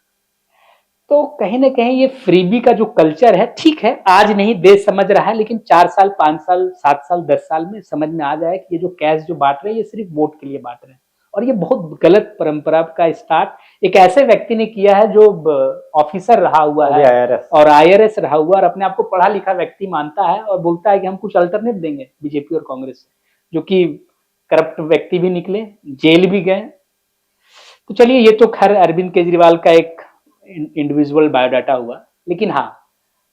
तो कहीं ना कहीं ये फ्रीबी का जो कल्चर है, ठीक है आज नहीं देश समझ रहा है, लेकिन 4 साल 5 साल 7 साल 10 साल में समझ में आ जाए कि ये जो कैश जो बांट रहे हैं ये सिर्फ वोट के लिए बांट रहे हैं। और ये बहुत गलत परंपरा का स्टार्ट एक ऐसे व्यक्ति ने किया है जो ऑफिसर रहा हुआ है और IRS रहा हुआ और अपने आप को पढ़ा लिखा व्यक्ति मानता है और बोलता है कि हम कुछ अल्टरनेट देंगे बीजेपी और कांग्रेस से, जो कि करप्ट व्यक्ति भी निकले, जेल भी गए। तो चलिए, ये तो खैर अरविंद केजरीवाल का एक इंडिविजुअल बायोडाटा हुआ। लेकिन हाँ,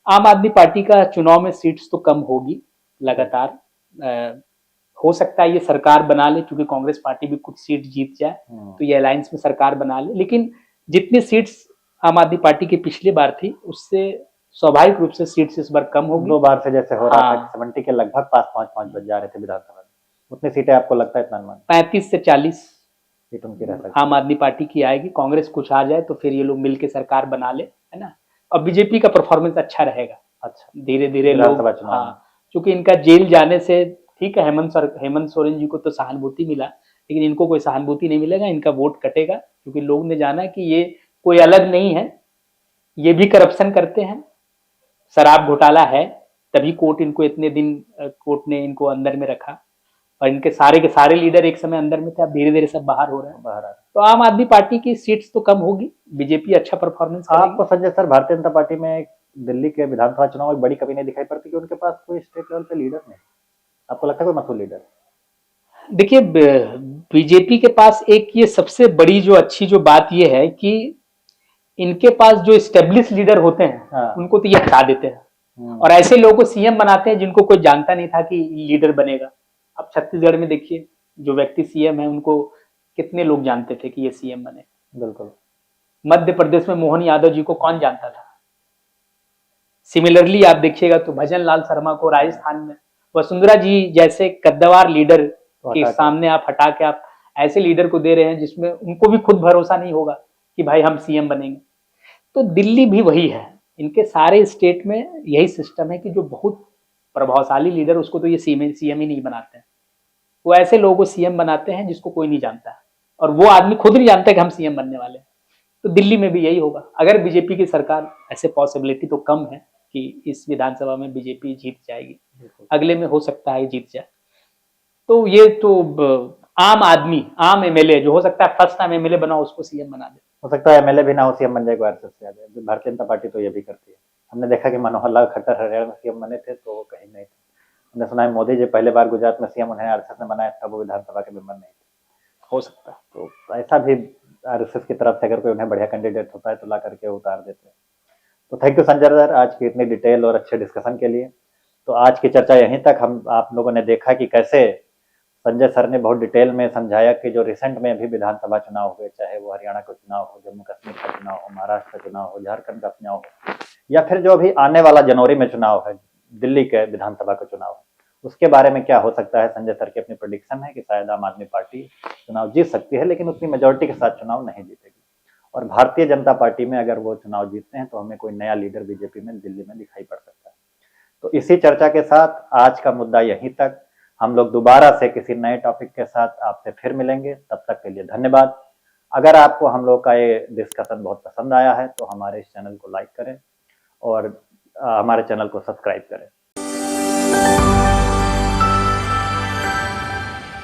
आम आदमी पार्टी का चुनाव में सीट्स तो कम होगी लगातार। हो सकता है ये सरकार बना ले, क्योंकि कांग्रेस पार्टी भी कुछ सीट जीत जाए तो ये अलायंस में सरकार बना ले। लेकिन जितनी सीट्स आम आदमी पार्टी की पिछली बार थी उससे स्वाभाविक रूप से सीट्स इस बार कम होगी। 2 बार से जैसे हो रहा था, 70 के लगभग पास पहुंच बच जा रहे थे विधानसभा में, उतनी सीटें आपको लगता है? इतना अनुमान 35 से 40 सीट उनकी रह सकती आम आदमी पार्टी की आएगी। कांग्रेस कुछ आ जाए तो फिर ये लोग मिलकर सरकार बना ले, है ना। और बीजेपी का परफॉर्मेंस अच्छा रहेगा, अच्छा धीरे धीरे लोग, क्योंकि इनका जेल जाने से, ठीक है हेमंत सोरेन जी को तो सहानुभूति मिला, लेकिन इनको कोई सहानुभूति नहीं मिलेगा, इनका वोट कटेगा, क्योंकि लोग ने जाना कि ये कोई अलग नहीं है, ये भी करप्शन करते हैं, शराब घोटाला है, तभी कोर्ट इनको इतने दिन कोर्ट ने इनको अंदर में रखा। और इनके सारे के सारे लीडर एक समय अंदर में थे, अब धीरे धीरे सब बाहर हो रहे हैं। तो आम आदमी पार्टी की सीट्स तो कम होगी, बीजेपी अच्छा परफॉर्मेंस करेगी। आपको संजय सर भारतीय जनता पार्टी में दिल्ली के विधानसभा चुनाव में बड़ी कमी नहीं दिखाई पड़ती कि उनके पास कोई स्टेट लेवल पे लीडर नहीं? आपको लगता है कोई मशहूर लीडर? देखिए, बीजेपी के पास एक ये सबसे बड़ी जो अच्छी जो बात ये है कि इनके पास जो स्टेब्लिश लीडर होते हैं उनको तो ये हटा देते हैं और ऐसे लोगों को CM बनाते हैं जिनको कोई जानता नहीं था कि लीडर बनेगा। अब छत्तीसगढ़ में देखिए, जो व्यक्ति CM है उनको कितने लोग जानते थे कि ये CM बने। बिल्कुल। मध्य प्रदेश में मोहन यादव जी को कौन जानता था। सिमिलरली आप देखिएगा तो भजन लाल शर्मा को राजस्थान में, वसुंधरा जी जैसे कद्दावर लीडर के सामने आप हटा के आप ऐसे लीडर को दे रहे हैं जिसमें उनको भी खुद भरोसा नहीं होगा कि भाई हम CM बनेंगे। तो दिल्ली भी वही है, इनके सारे स्टेट में यही सिस्टम है कि जो बहुत प्रभावशाली लीडर उसको तो ये CM ही नहीं बनाते हैं, वो ऐसे लोगों को CM बनाते हैं जिसको कोई नहीं जानता है और वो आदमी खुद नहीं जानता कि हम CM बनने वाले हैं। तो दिल्ली में भी यही होगा। अगर बीजेपी की सरकार, ऐसे पॉसिबिलिटी तो कम है कि इस विधानसभा में बीजेपी जीत जाएगी, अगले में हो सकता है जीत जाए। तो ये तो आम आदमी, आम MLA जो हो सकता है फर्स्ट टाइम MLA बना उसको CM बना दे, हो सकता है MLA भी ना हो CM बन जाएगा RSS से ज्यादा। भारतीय जनता पार्टी तो ये भी करती है। हमने देखा कि मनोहर लाल खट्टर हरियाणा में CM बने थे तो वो कहीं नहीं थे। हमने सुना है मोदी जी पहले बार गुजरात में CM उन्हें RSS ने बनाया था, वो विधानसभा के मेंबर नहीं थे। हो सकता है तो ऐसा भी RSS की तरफ से अगर कोई उन्हें बढ़िया कैंडिडेट होता है तो ला करके उतार देते हैं। तो थैंक यू संजय सर आज की इतनी डिटेल और अच्छे डिस्कशन के लिए। तो आज की चर्चा यहीं तक। हम आप लोगों ने देखा कि कैसे संजय सर ने बहुत डिटेल में समझाया कि जो रिसेंट में अभी विधानसभा चुनाव हुए, चाहे वो हरियाणा का चुनाव हो, जम्मू कश्मीर का चुनाव हो, महाराष्ट्र का चुनाव हो, झारखंड का चुनाव हो, या फिर जो अभी आने वाला जनवरी में चुनाव है, दिल्ली के विधानसभा का चुनाव है, उसके बारे में क्या हो सकता है। संजय सर की अपनी प्रेडिक्शन है कि शायद आम आदमी पार्टी चुनाव जीत सकती है, लेकिन उतनी मेजोरिटी के साथ चुनाव नहीं जीतेगी। और भारतीय जनता पार्टी में अगर वो चुनाव जीतते हैं तो हमें कोई नया लीडर बीजेपी में दिल्ली में दिखाई पड़ सकता है। तो इसी चर्चा के साथ आज का मुद्दा यहीं तक। हम लोग दोबारा से किसी नए टॉपिक के साथ आपसे फिर मिलेंगे। तब तक के लिए धन्यवाद। अगर आपको हम लोग का ये डिस्कशन बहुत पसंद आया है तो हमारे इस चैनल को लाइक करें और हमारे चैनल को सब्सक्राइब करें।